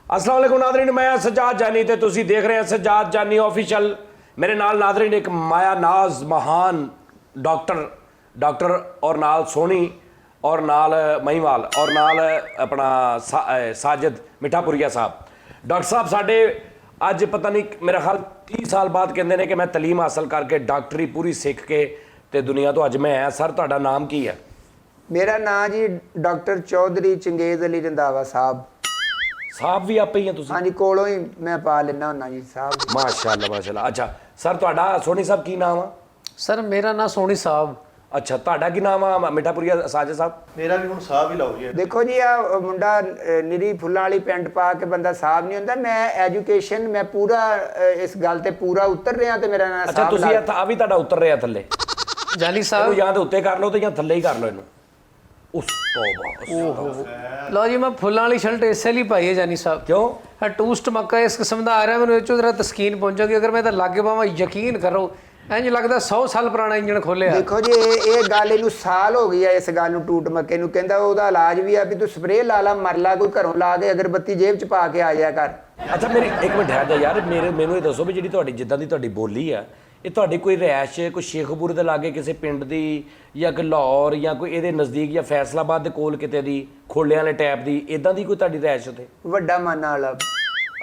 अस्सलाम वालेकुम नाज़रीन, मैं सज्जाद जानी ते तुसी देख रहे हैं सज्जाद जानी ऑफिशियल। मेरे नाल नाज़रीन एक माया नाज महान डॉक्टर और नाल सोनी और नाल महिवाल और नाल अपना साजिद मिठापुरिया साहब। डॉक्टर साहब साडे अज पता नहीं मेरा ख्याल 30 साल बाद कहते हैं कि मैं तलीम हासिल करके डॉक्टरी पूरी सीख के ते दुनिया तो अज मैं है। सर तुहाडा नाम की है? मेरा नाम जी डॉक्टर चौधरी चंगेज अली रंधावा साहब। साहब भी आप ही हैं तुसी? हाँ जी, कोलों ही मैं पा लेना हुन्ना जी साहब। माशाअल्लाह माशाअल्लाह। अच्छा सर तुहाडा सोनी साहब की नाम है? सर मेरा नाम सोनी साहब। अच्छा तुहाडा की नाम है मिठापुरिया साजिद साहब? मेरा भी हुण साहब ही लाओ जी। देखो जी आ मुंडा निरी फुल्लां वाली पैंट पा के बंदा साहब नहीं हुंदा। मैं एजुकेशन मैं पूरा इस गल ते पूरा उतर रहा ते मेरा नाम अच्छा साहब। तुसी आ भी तुहाडा उतर रहा थल्ले? जानी ਇਹਨੂੰ साहब ਜਾਂ ਤੇ ਉੱਤੇ ਕਰ ਲਓ ਤੇ ਜਾਂ ਥੱਲੇ ਹੀ ਕਰ ਲਓ ਇਹਨੂੰ। ਉਸ ਤੋਬਾ। लो जी मैं फुल्लां वाली शर्ट इसे लिए पाई है जानी साहब। ਕਿਉਂ? टूस्ट मक्का इस किस्म का आ रहा है मैंने इचो जरा तस्कीन पहुंचोगी अगर मैं तो लागे पावा यकीन करो इंज लगता 100 साल पुराना इंजन खोलिया। देखो जी ये गल इनू साल हो गई है इस गल नू टूट मक्के नू। कहंदा ओहदा इलाज भी है भी तू स्प्रे ला ला मर ला कोई घरों ला के अगरबत्ती जेब च पा के आ जाया कर। ਅੱਛਾ ਮੇਰੀ ਇੱਕ ਮਿੰਟ ਠਹਿਰ ਜਾ ਯਾਰ। ਮੈਨੂੰ ਇਹ ਦੱਸੋ ਵੀ ਜਿਹੜੀ ਤੁਹਾਡੀ ਜਿੱਦਾਂ ਦੀ ਤੁਹਾਡੀ ਬੋਲੀ ਆ ਇਹ ਤੁਹਾਡੀ ਕੋਈ ਰਿਹਾਇਸ਼ ਕੋਈ ਸ਼ੇਖੂਪੁਰ ਦੇ ਲਾਗੇ ਕਿਸੇ ਪਿੰਡ ਦੀ ਜਾਂ ਕਿ ਲਾਹੌਰ ਜਾਂ ਕੋਈ ਇਹਦੇ ਨਜ਼ਦੀਕ ਜਾਂ ਫੈਸਲਾਬਾਦ ਦੇ ਕੋਲ ਕਿਤੇ ਦੀ ਖੋਲਿਆਂ ਵਾਲੇ ਟੈਪ ਦੀ ਇਦਾਂ ਦੀ ਕੋਈ ਤੁਹਾਡੀ ਰਿਹਾਇਸ਼ ਉੱਥੇ? ਵੱਡਾ ਮਾਨਾ ਵਾਲਾ।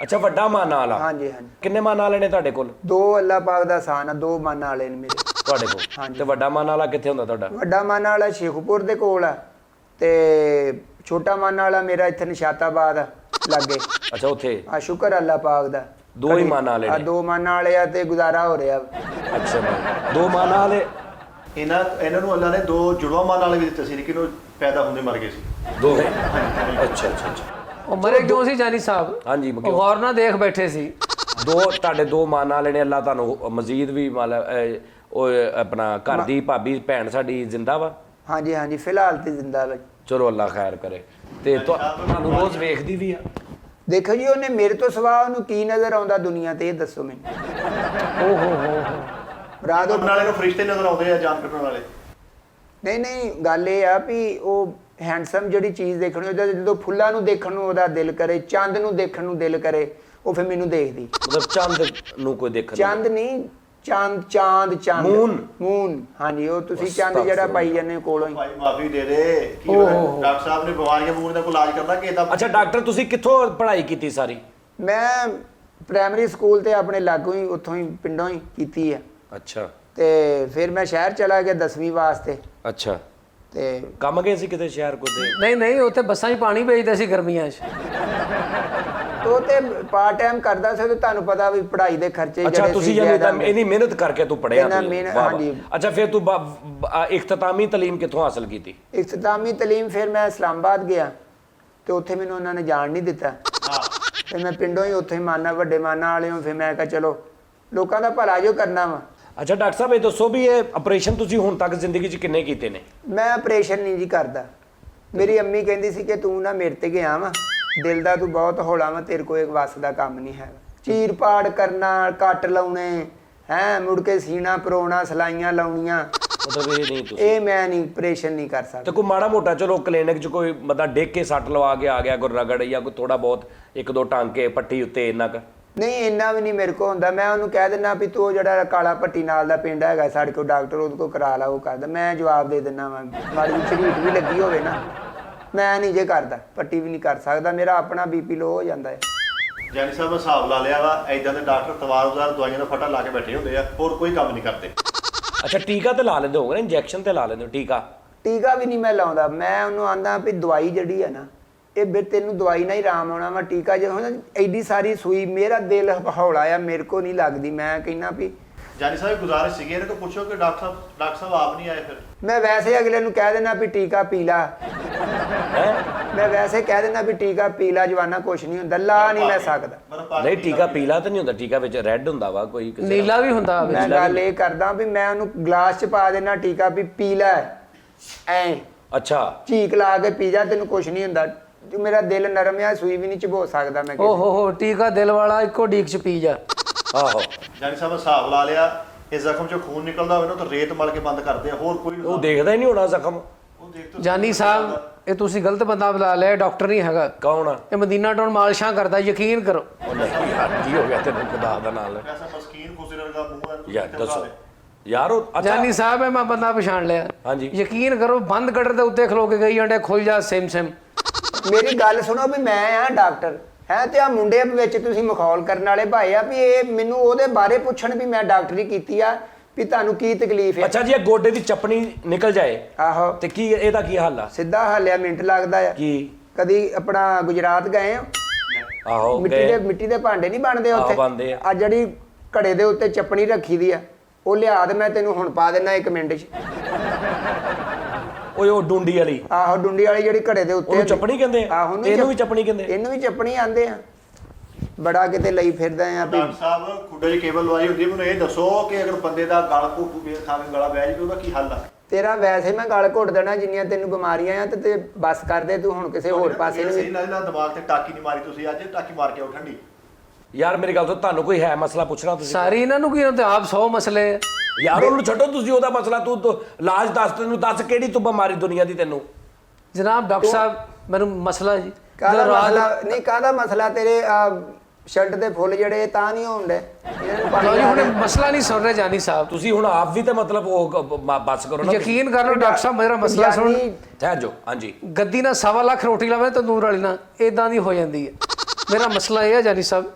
ਅੱਛਾ ਵੱਡਾ ਮਾਨਾ ਵਾਲਾ। ਹਾਂਜੀ ਹਾਂਜੀ। ਕਿੰਨੇ ਮਾਨਾ ਵਾਲੇ ਨੇ ਤੁਹਾਡੇ ਕੋਲ? 2 ਅੱਲਾਹ ਪਾਕ ਦਾ ਸਾਨ ਆ। 2 ਮਾਨਾ ਵਾਲੇ ਨੇ ਮੇਰੇ ਤੁਹਾਡੇ ਕੋਲ? ਤੇ ਵੱਡਾ ਮਾਨਾ ਵਾਲਾ ਕਿੱਥੇ ਹੁੰਦਾ ਤੁਹਾਡਾ? ਵੱਡਾ ਮਾਨਾ ਵਾਲਾ ਸ਼ੇਖੂਪੁਰ ਦੇ ਕੋਲ ਆ ਤੇ ਛੋਟਾ ਮਾਨਾ ਵਾਲਾ ਮੇਰਾ ਇੱਥੇ ਨਿਸ਼ਾਤਾਬਾਦ ਆ ਲਾਗੇ। ਅੱਛਾ ਉੱਥੇ? ਆ ਸ਼ੁਕਰ ਅੱਲਾਹ ਪਾਕ ਦਾ। 2 ਹੀ ਮਾਨਾ ਵਾਲੇ ਆ ਨੇ? 2 ਮਾਨਾ ਵਾਲੇ ਆ ਤੇ ਗੁਜ਼ਾਰਾ ਹੋ ਰਿਹਾ। ਅੱਛਾ 2 ਮਾਨਾ ਵਾਲੇ। ਇਹਨਾਂ ਨੂੰ ਅੱਲਾ ਨੇ 2 ਜੁੜਵਾ ਮਾਨ ਵਾਲੇ ਵੀ ਦਿੱਤੇ ਸੀ ਲੇਕਿਨ ਉਹ ਪੈਦਾ ਹੁੰਦੇ ਮਰ ਗਏ ਸੀ। 2 ਹੈ? ਅੱਛਾ ਅੱਛਾ ਅੱਛਾ। ਉਹ ਮਰੇ ਕਿਉਂ ਸੀ ਜਾਨੀ ਸਾਹਿਬ? ਹਾਂਜੀ ਉਹ ਗੌਰ ਨਾਲ ਦੇਖ ਬੈਠੇ ਸੀ। 2 ਤੁਹਾਡੇ 2 ਮਾਨ ਵਾਲੇ ਨੇ। ਅੱਲਾ ਤੁਹਾਨੂੰ ਮਜ਼ੀਦ ਵੀ ਮਤਲਬ ਉਹ ਆਪਣਾ ਘਰ ਦੀ ਭਾਬੀ ਭੈਣ ਸਾਡੀ ਜ਼ਿੰਦਾ ਵਾ? ਹਾਂਜੀ ਹਾਂਜੀ ਫਿਲਹਾਲ ਤੇ ਜ਼ਿੰਦਾ ਵਾ। ਚਲੋ ਅੱਲਾ ਖੈਰ ਕਰੇ। ਤੇ ਤੁਹਾਨੂੰ ਰੋਜ਼ ਵੇਖਦੀ ਵੀ ਆ? ਦੇਖੋ ਜੀ ਉਹਨੇ ਮੇਰੇ ਤੋਂ ਸਿਵਾ ਉਹਨੂੰ ਕੀ ਨਜ਼ਰ ਆਉਂਦਾ ਦੁਨੀਆ ਤੇ ਇਹ ਦੱਸੋ ਮੈਨੂੰ। ਓ ਹੋ ਰਾਤ ਉਹਨਾਂ ਵਾਲੇ ਨੂੰ ਫਰਿਸ਼ਤੇ ਨਜ਼ਰ ਆਉਂਦੇ ਆ ਜਾਨ ਕੱਢਣ ਵਾਲੇ। ਨਹੀਂ ਗੱਲ ਇਹ ਆ ਵੀ ਉਹ ਹੈਂਡਸਮ ਜਿਹੜੀ ਚੀਜ਼ ਦੇਖਣੀ ਉਹਦਾ ਜਦੋਂ ਫੁੱਲਾਂ ਨੂੰ ਦੇਖਣ ਨੂੰ ਉਹਦਾ ਦਿਲ ਕਰੇ, ਚੰਦ ਨੂੰ ਦੇਖਣ ਨੂੰ ਦਿਲ ਕਰੇ, ਉਹ ਫਿਰ ਮੈਨੂੰ ਦੇਖਦੀ। ਮਤਲਬ ਚੰਦ ਨੂੰ ਕੋਈ ਦੇਖਣ? ਚੰਦ ਨਹੀਂ ਚਾਂਦ ਮੂਨ। ਹਾਂਜੀ ਉਹ ਤੁਸੀਂ ਚੰਦ ਜਿਹੜਾ ਪਾਈ ਜਾਂਦੇ ਕੋਲੋਂ ਹੀ। ਭਾਈ ਮਾਫੀ ਦੇ ਦੇ ਕੀ ਹੋਇਆ? ਡਾਕਟਰ ਸਾਹਿਬ ਨੇ ਬਿਮਾਰੀਆਂ ਬੂਰੀਆਂ ਦਾ ਕੋਈ ਇਲਾਜ ਕਰਦਾ ਕਿ ਇਹਦਾ? ਅੱਛਾ ਡਾਕਟਰ ਤੁਸੀਂ ਕਿੱਥੋਂ ਪੜ੍ਹਾਈ ਕੀਤੀ ਸਾਰੀ? ਮੈਂ ਪ੍ਰਾਇਮਰੀ ਸਕੂਲ ਤੇ ਆਪਣੇ ਲਾਗੋਂ ਹੀ ਉੱਥੋਂ ਹੀ ਪਿੰਡੋਂ ਹੀ ਕੀਤੀ ਆ। ਅੱਛਾ ਤੇ ਫਿਰ ਮੈਂ ਸ਼ਹਿਰ ਚਲਾ ਗਿਆ 10ਵੀਂ ਵਾਸਤੇ। ਅੱਛਾ ਤੇ ਕੰਮ ਗਏ ਸੀ ਕਿਤੇ ਸ਼ਹਿਰ ਕੋਤੇ? ਨਹੀਂ ਉੱਥੇ ਬੱਸਾਂ 'ਚ ਪਾਣੀ ਵੇਚਦੇ ਸੀ ਗਰਮੀਆਂ 'ਚ। ਉਹ ਤੇ ਪਾਰਟ ਟਾਈਮ ਕਰਦਾ ਸੀ ਤੇ ਤੁਹਾਨੂੰ ਪਤਾ ਵੀ ਪੜ੍ਹਾਈ ਦੇ ਖਰਚੇ ਅੱਛਾ ਤੁਸੀਂ ਇੰਨੀ ਮਿਹਨਤ ਕਰਕੇ ਤੂੰ ਪੜ੍ਹਿਆ? ਹਾਂਜੀ। ਅੱਛਾ ਫਿਰ ਤੂੰ ਇਖਤਤਾਮੀ ਤਾਲੀਮ ਕਿੱਥੋਂ ਹਾਸਲ ਕੀਤੀ? ਇਖਤਤਾਮੀ ਤਾਲੀਮ ਫਿਰ ਮੈਂ ਇਸਲਾਮਾਬਾਦ ਗਿਆ ਤੇ ਉੱਥੇ ਮੈਨੂੰ ਉਹਨਾਂ ਨੇ ਜਾਣ ਨਹੀਂ ਦਿੱਤਾ। ਤੇ ਮੈਂ ਪਿੰਡੋਂ ਹੀ ਉੱਥੇ ਮਾਨਾ ਵੱਡੇ ਮਾਨਾ ਵਾਲਿਓ ਫਿਰ ਮੈਂ ਕਿਹਾ ਚਲੋ ਲੋਕਾਂ ਦਾ ਭਲਾ ਜੋ ਕਰਨਾ ਵਾ। ਅੱਛਾ ਡਾਕਟਰ ਸਾਹਿਬ ਇਹ ਦੱਸੋ ਵੀ ਇਹ ਆਪਰੇਸ਼ਨ ਤੁਸੀਂ ਹੁਣ ਤੱਕ ਜ਼ਿੰਦਗੀ 'ਚ ਕਿੰਨੇ ਕੀਤੇ ਨੇ? ਮੈਂ ਆਪਰੇਸ਼ਨ ਨਹੀਂ ਜੀ ਕਰਦਾ। ਮੇਰੀ ਅੰਮੀ ਕਹਿੰਦੀ ਸੀ ਕਿ ਤੂੰ ਨਾ ਮੇਰੇ ਤੇ ਗਿਆ ਵਾ, ਦਿਲ ਦਾ ਤੂੰ ਬਹੁਤ ਹੌਲਾ ਵਾ, ਤੇਰੇ ਕੋਲ ਇੱਕ ਵੱਸ ਦਾ ਕੰਮ ਨਹੀਂ ਹੈ। ਚੀਰ ਪਾੜ ਕਰਨਾ, ਕੱਟ ਲਾਉਣੇ ਹੈ, ਮੁੜ ਕੇ ਸੀਨਾ ਪਰੋਣਾ, ਸਲਾਈਆਂ ਲਾਉਣੀਆਂ, ਮਤਲਬ ਇਹ ਨਹੀਂ ਤੁਸੀਂ? ਇਹ ਮੈਂ ਨਹੀਂ ਆਪਰੇਸ਼ਨ ਨਹੀਂ ਕਰ ਸਕਦਾ। ਤੇ ਕੋਈ ਮਾੜਾ ਮੋਟਾ ਚਲੋ ਕਲੀਨਿਕ 'ਚ ਕੋਈ ਬੰਦਾ ਡਿੱਗ ਕੇ ਸੱਟ ਲਵਾ ਕੇ ਆ ਗਿਆ, ਕੋਈ ਰਗੜ ਜਾਂ ਕੋਈ ਥੋੜਾ ਬਹੁਤ 1-2 ਟਾਂਕੇ ਪੱਟੀ ਉੱਤੇ ਇੰਨਾ ਕੁ? ਨਹੀਂ ਇੰਨਾ ਵੀ ਨਹੀਂ ਮੇਰੇ ਕੋਲ ਹੁੰਦਾ। ਮੈਂ ਉਹਨੂੰ ਕਹਿ ਦਿੰਦਾ ਵੀ ਤੂੰ ਜਿਹੜਾ ਕਾਲਾ ਪੱਟੀ ਨਾਲ ਦਾ ਪਿੰਡ ਹੈਗਾ ਸਾਡੇ ਕੋਲ ਡਾਕਟਰ ਉਹਦੇ ਕੋਲ ਕਰਾ ਲਾ, ਉਹ ਕਰਦਾ। ਮੈਂ ਜਵਾਬ ਦੇ ਦਿੰਦਾ ਵਾ, ਮਾੜੀ ਝਰੀਟ ਵੀ ਲੱਗੀ ਹੋਵੇ ਨਾ, ਮੈਂ ਨਹੀਂ ਜੇ ਕਰਦਾ, ਪੱਟੀ ਵੀ ਨਹੀਂ ਕਰ ਸਕਦਾ, ਮੇਰਾ ਆਪਣਾ BP ਲੋ ਹੋ ਜਾਂਦਾ ਹੈ। ਜਾਨੀ ਸਾਹਿਬ ਮੈਂ ਹਿਸਾਬ ਲਾ ਲਿਆ ਵਾ ਐਦਾਂ ਦੇ ਡਾਕਟਰ ਤਵਾਰ ਦਵਾਈਆਂ ਦਾ ਫਟਾ ਲਾ ਕੇ ਬੈਠੇ ਹੁੰਦੇ ਆ, ਹੋਰ ਕੋਈ ਕੰਮ ਨਹੀਂ ਕਰਦੇ। ਅੱਛਾ ਟੀਕਾ ਤੇ ਲਾ ਲੈਂਦੇ ਹੋਗੇ ਨਾ? ਇੰਜੈਕਸ਼ਨ ਤੇ ਲਾ ਲੈਂਦੇ ਹੋ? ਟੀਕਾ ਵੀ ਨਹੀਂ ਮੈਂ ਲਾਉਂਦਾ। ਮੈਂ ਉਹਨੂੰ ਆਂਦਾ ਵੀ ਦਵਾਈ ਜਿਹੜੀ ਹੈ ਨਾ ਇਹ ਵੀ ਤੈਨੂੰ ਦਵਾਈ ਨਾਲ ਹੀ ਆਰਾਮ ਆਉਣਾ ਵਾ। ਟੀਕਾ ਜੇ ਹੋਣਾ ਐਡੀ ਸਾਰੀ ਸੂਈ, ਮੇਰਾ ਦਿਲ ਹੌਲਾ ਆ, ਮੇਰੇ ਕੋ ਨਹੀਂ ਲੱਗਦੀ। ਮੈਂ ਕਹਿੰਦਾ ਵੀ ਜਾਨੀ ਸਾਹਿਬ ਗੁਜ਼ਾਰਿਸ਼ ਸੀਗੀ ਇਹਨੇ ਤੋਂ ਪੁੱਛੋ ਕਿ ਡਾਕਟਰ ਸਾਹਿਬ ਆਪ ਨਹੀਂ ਆਏ ਫਿਰ? ਮੈਂ ਵੈਸੇ ਅਗਲੇ ਨੂੰ ਕਹਿ ਦੇਣਾ ਵੀ ਟੀਕਾ ਪੀ ਲਾ। ਮੈਂ ਵੈਸੇ ਕਹਿ ਦੇਣਾ ਵੀ ਟੀਕਾ ਪੀ ਲਾ, ਜਵਾਨਾ ਕੁਛ ਨਹੀਂ ਹੁੰਦਾ, ਲਾ ਨਹੀਂ ਮੈਂ ਸਕਦਾ। ਨਹੀਂ ਟੀਕਾ ਪੀਲਾ ਤਾਂ ਨਹੀਂ ਹੁੰਦਾ? ਟੀਕਾ ਵਿੱਚ ਰੈੱਡ ਹੁੰਦਾ ਵਾ ਕੋਈ? ਨੀਲਾ ਵੀ ਹੁੰਦਾ। ਮੈਂ ਗੱਲ ਇਹ ਕਰਦਾ ਵੀ ਮੈਂ ਉਹਨੂੰ ਗਲਾਸ 'ਚ ਪਾ ਦੇਣਾ ਟੀਕਾ ਵੀ ਪੀ ਲੈ ਐ। ਅੱਛਾ ਚੀਕ ਲਾ ਕੇ ਪੀ ਜਾ, ਤੈਨੂੰ ਕੁਛ ਨਹੀਂ ਹੁੰਦਾ। ਮੇਰਾ ਦਿਲ ਨਰਮ ਆ, ਸੂਈ ਵੀ ਨਹੀਂ ਚਬੋ ਸਕਦਾ ਮੈਂ। ਓ ਹੋ ਟੀਕਾ ਦਿਲ ਵਾਲਾ ਇੱਕੋ ਡੀਕ 'ਚ ਪੀ ਜਾ। ਆਹੋ ਜਾਨੀ ਸਾਹਿਬ ਹਿਸਾਬ ਲਾ ਲਿਆ, ਇਸ ਜ਼ਖਮ 'ਚੋਂ ਖੂਨ ਨਿਕਲਦਾ ਹੋਵੇ ਨਾ ਤਾਂ ਰੇਤ ਮਲ ਕੇ ਬੰਦ ਕਰਦੇ ਆ, ਹੋਰ ਕੋਈ ਉਹ ਦੇਖਦਾ ਹੀ ਨਹੀਂ ਹੋਣਾ ਜ਼ਖਮ? ਉਹ ਦੇਖ ਤੋ ਜਾਨੀ ਸਾਹਿਬ ਇਹ ਤੁਸੀਂ ਗਲਤ ਬੰਦਾ ਬੁਲਾ ਲਿਆ, ਡਾਕਟਰ ਨਹੀਂ ਹੈਗਾ, ਕੌਣ ਆ? ਇਹ ਮਦੀਨਾ ਟਾਊਨ ਮਾਲਸ਼ਾਂ ਕਰਦਾ, ਯਕੀਨ ਕਰੋ। ਉਹ ਨਹੀਂ ਯਾਰ, ਕੀ ਹੋ ਗਿਆ ਤੈਨੂੰ ਖੁਦਾ ਦਾ ਨਾਲ? ਐਸਾ ਮਸਕੀਨ ਖੁਸਰੇ ਵਰਗਾ ਮੂੰਹ ਹੈ ਯਾਰ ਦੱਸੋ ਯਾਰ, ਉਹ ਅੱਛਾ ਜਾਨੀ ਸਾਹਿਬ ਇਹ ਮੈਂ ਬੰਦਾ ਪਛਾਣ ਲਿਆ। ਹਾਂਜੀ। ਯਕੀਨ ਕਰੋ, ਬੰਦ ਗਟਰ ਦੇ ਉੱਤੇ ਖਲੋ ਕੇ ਗਈ ਜਾਂਦੇ, ਖੁੱਲ ਜਾ ਸਿਮ ਸਿਮ। ਮੇਰੀ ਗੱਲ ਸੁਣੋ ਵੀ ਮੈਂ ਆ ਡਾਕਟਰ ਹੈ ਤੇ ਆ ਮੁੰਡੇ ਵਿੱਚ ਤੁਸੀਂ ਮਖੌਲ ਕਰਨ ਵਾਲੇ ਭਾਈ ਆ ਵੀ ਇਹ ਮੈਨੂੰ ਉਹਦੇ ਬਾਰੇ ਪੁੱਛਣ ਵੀ ਮੈਂ ਡਾਕਟਰੀ ਕੀਤੀ ਆ ਵੀ ਤੁਹਾਨੂੰ ਕੀ ਤਕਲੀਫ ਹੈ। ਅੱਛਾ ਜੀ, ਇਹ ਗੋਡੇ ਦੀ ਚੱਪਣੀ ਨਿਕਲ ਜਾਏ ਆਹੋ ਤੇ ਕੀ ਇਹਦਾ ਕੀ ਹੱਲ ਆ? ਸਿੱਧਾ ਹਾਲਿਆ ਮਿੰਟ ਲੱਗਦਾ ਆ। ਕੀ? ਕਦੀ ਆਪਣਾ ਗੁਜਰਾਤ ਗਏ ਹੋ? ਆਹੋ ਮਿੱਟੀ ਦੇ ਭਾਂਡੇ ਨਹੀਂ ਬਣਦੇ ਆਹੋ, ਉੱਥੇ? ਬਣਦੇ ਆ। ਆ ਜਿਹੜੀ ਘੜੇ ਦੇ ਉੱਤੇ ਚੱਪਣੀ ਰੱਖੀ ਦੀ ਆ, ਉਹ ਲਿਆ ਤੇ ਮੈਂ ਤੈਨੂੰ ਹੁਣ ਪਾ ਦੇਣਾ 1 ਮਿੰਟ 'ਚ। ਓਏ ਉਹ ਡੁੰਡੀ ਵਾਲੀ, ਆਹੋ ਡੁੰਡੀ ਵਾਲੀ ਜਿਹੜੀ ਘੜੇ ਦੇ ਉੱਤੇ ਉਹਨੂੰ ਚੱਪਣੀ ਕਹਿੰਦੇ ਆ? ਆਹੋ, ਉਹਨੂੰ ਇਹਨੂੰ ਵੀ ਚੱਪਣੀ ਕਹਿੰਦੇ? ਇਹਨੂੰ ਵੀ ਚੱਪਣੀ ਆਂਦੇ ਆ। ਬੜਾ ਕਿਤੇ ਲਈ ਫਿਰਦਾ ਆ ਵੀ ਡਾਕਟਰ ਸਾਹਿਬ ਖੁੱਡੇ 'ਚ ਕੇਬਲ ਲਵਾਈ ਹੁੰਦੀ ਹੈ, ਮੈਨੂੰ ਇਹ ਦੱਸੋ ਕਿ ਅਗਰ ਬੰਦੇ ਦਾ ਗਲ ਘੁੱਟੂ ਬੇਰ ਖਾ ਕੇ ਗਲਾ ਬਹਿ ਜਾਵੇ ਉਹਦਾ ਕੀ ਹੱਲ ਆ? ਤੇਰਾ ਵੈਸੇ ਮੈਂ ਗਲ ਘੁੱਟ ਦੇਣਾ ਜਿੰਨੀਆਂ ਤੈਨੂੰ ਬਿਮਾਰੀਆਂ ਆ ਤੇ ਬਸ ਕਰ ਦੇ ਤੂੰ ਹੁਣ ਕਿਸੇ ਹੋਰ ਪਾਸੇ ਸਹੀ ਨੂੰ। ਨਾ ਦਿਮਾਗ ਤੇ ਟਾਕੀ ਨਹੀਂ ਮਾਰੀ ਤੁਸੀਂ ਅੱਜ, ਟਾਕੀ ਮਾਰ ਕੇ ਆਓ ਠੰਡੀ। ਯਾਰ ਮੇਰੀ ਗੱਲ ਤੋਂ ਤੁਹਾਨੂੰ ਕੋਈ ਹੈ ਮਸਲਾ ਪੁੱਛਣਾ ਤੁਸੀਂ? ਸਾਰੀ ਇਹਨਾਂ ਨੂੰ ਕੀ ਹੁੰਦੇ, ਆਪ 100 ਮਸਲੇ ਆ। ਯਾਰ ਉਹਨੂੰ ਛੱਡੋ, ਤੁਸੀਂ ਉਹਦਾ ਮਸਲਾ ਤੂੰ ਇਲਾਜ ਦੱਸ, ਤੈਨੂੰ ਦੱਸ ਕਿਹੜੀ ਤੂੰ ਬਿਮਾਰੀ ਦੁਨੀਆ ਦੀ ਤੈਨੂੰ? ਜਨਾਬ ਡਾਕਟਰ ਸਾਹਿਬ ਮੈਨੂੰ ਮਸਲਾ ਜੀ, ਕਾਹਦਾ ਜਦੋਂ ਰਾਤ- ਮਸਲਾ ਨਹੀਂ, ਕਾਹਦਾ ਮਸਲਾ? ਤੇਰੇ ਸ਼ਰਟ ਦੇ ਫੁੱਲ ਜਿਹੜੇ ਤਾਂ ਨਹੀਂ ਹੋਣ ਡੇ ਇਹਨਾਂ ਨੂੰ ਪਾਣੀ ਲਓ ਜੀ, ਲਾ ਹੁਣ ਦੇ। ਮਸਲਾ ਨਹੀਂ ਸੁਣ ਰਹੇ ਜਾਨੀ ਸਾਹਿਬ, ਤੁਸੀਂ ਹੁਣ ਆਪ ਵੀ ਤੇ ਮਤਲਬ ਉਹ ਬਸ ਕਰੋ ਨਾ। ਯਕੀਨ ਕਰ ਲਓ ਡਾਕਟਰ ਸਾਹਿਬ, ਮੇਰਾ ਮਸਲਾ ਸੁਣ। ਜਾਨੀ ਠਹਿਰ ਜਾਓ। ਹਾਂਜੀ, ਗੱਦੀ ਨਾਲ 1.25 ਲੱਖ ਰੋਟੀ ਲਾਵੇ ਤੰਦੂਰ ਵਾਲੀ ਨਾਲ, ਇਦਾਂ ਦੀ ਹੋ ਜਾਂਦੀ ਹੈ। ਮੇਰਾ ਮਸਲਾ ਇਹ ਹੈ ਜਾਨੀ ਸਾਹਿਬ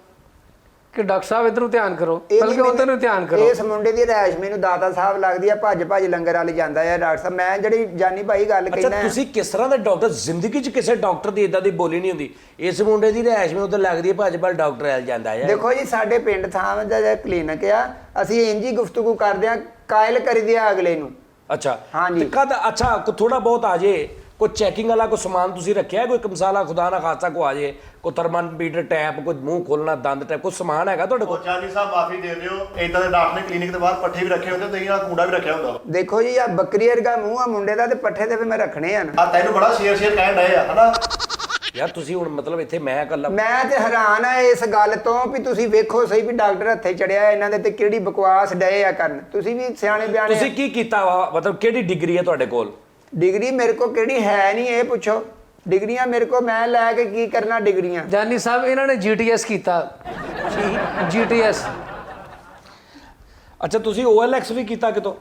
ਕਿ ਡਾਕਟਰ ਸਾਹਿਬ ਇਧਰ ਨੂੰ ਧਿਆਨ ਕਰੋ, ਇਹ ਬਲਕਿ ਨਹੀਂ ਉਧਰ ਨੂੰ ਧਿਆਨ ਕਰੋ। ਇਸ ਮੁੰਡੇ ਦੀ ਰੈਸ਼ ਮੈਨੂੰ ਦਾਤਾ ਸਾਹਿਬ ਲੱਗਦੀ ਆ, ਭੱਜ ਭੱਜ ਲੰਗਰ ਵਾਲੇ ਜਾਂਦਾ ਆ ਡਾਕਟਰ ਸਾਹਿਬ। ਮੈਂ ਜਿਹੜੀ ਜਾਨੀ ਭਾਈ ਗੱਲ ਅੱਛਾ ਕਹਿੰਦਾ ਤੁਸੀਂ ਕਿਸ ਤਰ੍ਹਾਂ ਦੇ ਡਾਕਟਰ? ਜ਼ਿੰਦਗੀ 'ਚ ਕਿਸੇ ਡਾਕਟਰ ਦੀ ਇਦਾਂ ਦੀ ਬੋਲੀ ਨਹੀਂ ਹੁੰਦੀ। ਇਸ ਮੁੰਡੇ ਦੀ ਰਹਿਸ਼ ਮੈਨੂੰ ਤਾਂ ਲੱਗਦੀ ਹੈ ਭੱਜ ਭੱਜ ਡਾਕਟਰ ਐਲ ਜਾਂਦਾ ਹੈ। ਦੇਖੋ ਜੀ, ਸਾਡੇ ਪਿੰਡ ਥਾਂ ਦਾ ਜਿਹੜਾ ਕਲੀਨਿਕ ਆ, ਅਸੀਂ ਇੰਜ ਹੀ ਗੁਫ਼ਤਗੂ ਕਰਦੇ ਆ, ਕਾਇਲ ਕਰੀਦੀ ਆ ਅਗਲੇ ਨੂੰ। ਅੱਛਾ ਹਾਂਜੀ। ਤੇ ਕਦ ਅੱਛਾ ਕੋ ਥੋੜਾ ਬਹੁਤ ਆ ਜੇ, ਕੋਈ ਚੈਕਿੰਗ ਵਾਲਾ ਕੋਈ ਸਮਾਨ ਤੁਸੀਂ ਰੱਖਿਆ, ਕੋਈ ਕਮਸਾਲਾ ਖੁਦਾ ਨਾ ਖਾਸਾ ਕੋ ਆ ਜੇ, ਕੋਈ ਥਰਮਾਮੀਟਰ ਟੈਪ, ਕੋਈ ਮੂੰਹ ਖੋਲਣਾ, ਦੰਦ ਟੈਪ, ਕੋਈ ਸਮਾਨ ਹੈਗਾ ਤੁਹਾਡੇ ਕੋਲ? ਉਹ ਜਾਨੀ ਸਾਹਿਬ ਮਾਫੀ ਦੇ ਦਿਓ, ਇਦਾਂ ਦੇ ਡਾਕਟਰ ਨੇ ਕਲੀਨਿਕ ਦੇ ਬਾਹਰ ਪੱਠੇ ਵੀ ਰੱਖੇ ਹੁੰਦੇ ਤੇ ਇਹਨਾਂ ਕੂੜਾ ਵੀ ਰੱਖਿਆ ਹੁੰਦਾ। ਦੇਖੋ ਜੀ, ਆ ਬੱਕਰੀ ਵਰਗਾ ਮੂੰਹ ਆ ਮੁੰਡੇ ਦਾ ਤੇ ਪੱਠੇ ਤੇ ਵੀ ਮੈਂ ਰੱਖਣੇ ਆ ਨਾ। ਆ ਤੈਨੂੰ ਬੜਾ ਸ਼ੇਰ ਕਹਿਣ ਡਏ ਆ ਹਨਾ? ਯਾਰ ਤੁਸੀਂ ਹੁਣ ਮਤਲਬ ਇੱਥੇ ਮੈਂ ਇਕੱਲਾ? ਮੈਂ ਤੇ ਹੈਰਾਨ ਆ ਇਸ ਗੱਲ ਤੋਂ ਵੀ ਤੁਸੀਂ ਵੇਖੋ ਸਹੀ ਵੀ ਡਾਕਟਰ ਹੱਥੇ ਚੜਿਆ ਇਹਨਾਂ ਦੇ ਤੇ ਕਿਹੜੀ ਬਕਵਾਸ ਡਏ ਆ ਕਰਨ। ਤੁਸੀਂ ਵੀ ਸਿਆਣੇ ਬਿਆਣੇ। ਤੁਸੀਂ ਕੀ ਕੀਤਾ ਵਾ? ਮਤਲਬ ਕਿਹੜੀ ਡਿਗਰੀ ਹੈ ਤੁਹਾਡੇ ਕੋਲ? ਡਿਗਰੀ ਮੇਰੇ ਕੋ ਕਿਹੜੀ ਹੈ ਨਹੀਂ, ਇਹ ਪੁੱਛੋ। ਡਿਗਰੀਆਂ ਮੇਰੇ ਕੋ ਮੈਂ ਲੈ ਕੇ ਕੀ ਕਰਨਾ ਡਿਗਰੀਆਂ? ਜਾਨੀ ਸਾਹਿਬ ਇਹਨਾਂ ਨੇ GTS ਕੀਤਾ। GTS। ਅੱਛਾ ਤੁਸੀਂ OLX ਵੀ ਕੀਤਾ ਕਿਤੋਂ?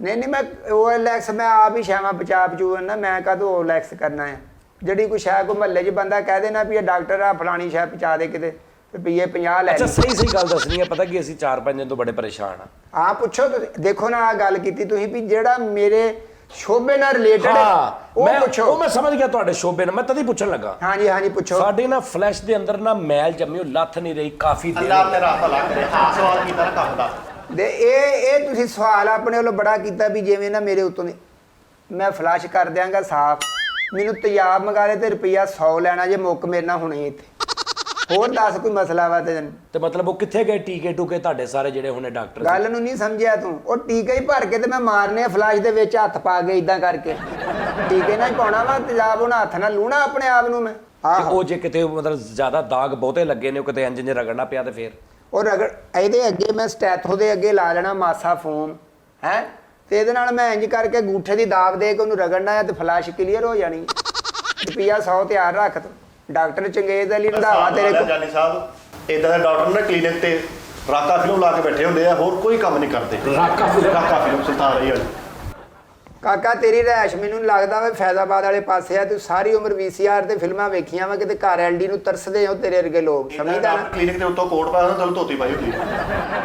ਨਹੀਂ ਨਹੀਂ, ਮੈਂ OLX ਮੈਂ ਆਪ ਹੀ ਸ਼ਾਮਾ ਬਚਾ ਬਚੂਨ ਨਾ, ਮੈਂ ਕਦੋਂ OLX ਕਰਨਾ ਹੈ? ਜਿਹੜੀ ਕੋਈ ਸ਼ਾਇਦ ਕੋਈ ਮਹੱਲੇ 'ਚ ਬੰਦਾ ਕਹਿ ਦੇਣਾ ਵੀ ਇਹ ਡਾਕਟਰ ਆ ਫਲਾਣੀ ਸ਼ਾਇਦ ਪਹੁੰਚਾ ਦੇ ਕਿਤੇ ਰੁਪਈਏ 50 ਲੈ ਅੱਛਾ ਲਈ। ਸਹੀ ਗੱਲ ਦੱਸਣੀ ਹੈ। ਪਤਾ ਕੀ ਅਸੀਂ 4-5 ਦਿਨ ਤੋਂ ਬੜੇ ਪਰੇਸ਼ਾਨ ਆ। ਆ ਪੁੱਛੋ ਤੁਸੀਂ। ਦੇਖੋ ਨਾ, ਆ ਗੱਲ ਕੀਤੀ ਤੁਸੀਂ ਵੀ ਜਿਹੜਾ ਮੇਰੇ ਸ਼ੋਭੇ ਨਾਲ ਰਿਲੇਟਡ ਹਾਂ ਉਹ ਪੁੱਛੋ। ਉਹ ਮੈਂ ਸਮਝ ਗਿਆ ਤੁਹਾਡੇ ਸ਼ੋਭੇ ਨਾਲ, ਮੈਂ ਤਦ ਹੀ ਪੁੱਛਣ ਲੱਗਾ। ਹਾਂਜੀ ਹਾਂਜੀ ਪੁੱਛੋ। ਸਾਡੇ ਨਾ ਫਲੈਸ਼ ਦੇ ਅੰਦਰ ਨਾ ਮੈਲ ਜੰਮੀ, ਉਹ ਲੱਥ ਨਹੀਂ ਰਹੀ ਕਾਫੀ ਦੇਰ ਅੱਲਾਹ ਹੋ ਤੇਰਾ ਭਲਾ ਕਰੇ। ਹਾਂ ਸਵਾਲ ਕੀਤਾ ਨਾ ਕੰਮ ਦਾ। ਦੇ ਇਹ ਤੁਸੀਂ ਸਵਾਲ ਆਪਣੇ ਵੱਲੋਂ ਬੜਾ ਕੀਤਾ ਵੀ ਜਿਵੇਂ ਨਾ ਮੇਰੇ ਉੱਤੋਂ ਦੀ ਮੈਂ ਫਲੈਸ਼ ਕਰ ਦਿਆਂਗਾ ਸਾਫ਼, ਮੈਨੂੰ ਤਿਆਬ ਮੰਗਾ ਲੈ ਤੇ ਰੁਪਈਆ 100 ਲੈਣਾ ਜੇ ਮੁੱਕ ਮੇਰੇ ਨਾਲ ਹੁਣੇ ਇੱਥੇ। ਹੋਰ ਦੱਸ ਕੋਈ ਮਸਲਾ ਵਾ ਤੇ ਤੇ ਮਤਲਬ ਉਹ ਕਿੱਥੇ ਗਏ ਟੀਕੇ ਟੂਕੇ ਤੁਹਾਡੇ ਸਾਰੇ ਜਿਹੜੇ ਹੁਣੇ ਡਾਕਟਰ? ਗੱਲ ਨੂੰ ਨਹੀਂ ਸਮਝਿਆ ਤੂੰ। ਉਹ ਟੀਕੇ ਹੀ ਭਰ ਕੇ ਤੇ ਮੈਂ ਮਾਰਨੇ ਆ ਫਲੈਸ਼ ਦੇ ਵਿੱਚ ਹੱਥ ਪਾ ਕੇ ਇਦਾਂ ਕਰਕੇ। ਟੀਕੇ ਨਾਲ ਹੀ ਪਾਉਣਾ ਵਾ ਤਿਆਬ, ਉਹਨਾਂ ਹੱਥ ਨਾਲ ਲੂਣਾ ਆਪਣੇ ਆਪ ਨੂੰ ਮੈਂ। ਤੇ ਉਹ ਜੇ ਕਿਤੇ ਮਤਲਬ ਜ਼ਿਆਦਾ ਦਾਗ ਬਹੁਤੇ ਲੱਗੇ ਨੇ, ਉਹ ਕਿਤੇ ਇੰਜ ਰਗੜਨਾ ਪਿਆ ਤੇ ਫੇਰ? ਉਹ ਰਗੜ ਇਹਦੇ ਅੱਗੇ ਮੈਂ ਸਟੈਥੋ ਦੇ ਅੱਗੇ ਲਾ ਲੈਣਾ ਮਾਸਾ ਫੋਮ ਹੈ, ਤੇ ਇਹਦੇ ਨਾਲ ਮੈਂ ਇੰਜ ਕਰਕੇ ਗੂਠੇ ਦੀ ਦਾਬ ਦੇ ਕੇ ਉਹਨੂੰ ਰਗੜਨਾ ਹੈ ਤੇ ਫਲੈਸ਼ ਕਲੀਅਰ ਹੋ ਜਾਣੀ। ਰੁਪਈਆ 100 ਤਿਆਰ ਰੱਖ ਤੂੰ। ਡਾਕਟਰ ਚੰਗੇਜ਼ ਅਲੀ ਰੰਧਾਵਾ ਤੇਰੇ ਕੋਲ। ਜਾਨੀ ਸਾਹਿਬ ਇਦਾਂ ਦੇ ਡਾਕਟਰ ਨੇ ਕਲੀਨਿਕ ਤੇ ਰਾਕਾ ਫਿਲਮ ਲਾ ਕੇ ਬੈਠੇ ਹੁੰਦੇ ਆ, ਹੋਰ ਕੋਈ ਕੰਮ ਨਹੀਂ ਕਰਦੇ। ਰਾਕਾ ਫਿਲਮ ਸੁਲਤਾਨ ਰਹੀ ਵਾਲੀ। ਕਾਕਾ ਤੇਰੀ ਰਹਿਸ਼ ਮੈਨੂੰ ਲੱਗਦਾ ਵਾ ਫੈਜ਼ਾਬਾਦ ਵਾਲੇ ਪਾਸੇ ਆ। ਤੂੰ ਸਾਰੀ ਉਮਰ VCR ਤੇ ਫਿਲਮਾਂ ਵੇਖੀਆਂ ਵਾ, ਕਿਤੇ ਘਰ LD ਨੂੰ ਤਰਸਦੇ ਹੋ ਤੇਰੇ ਵਰਗੇ ਲੋਕ, ਸਮਝਦਾ ਨਾ? ਕਲੀਨਿਕ ਦੇ ਉੱਤੋਂ ਕੋਟ ਪਾਇਆ ਹੁੰਦਾ, ਧੋਤੀ ਪਾਈ ਹੁੰਦੀ।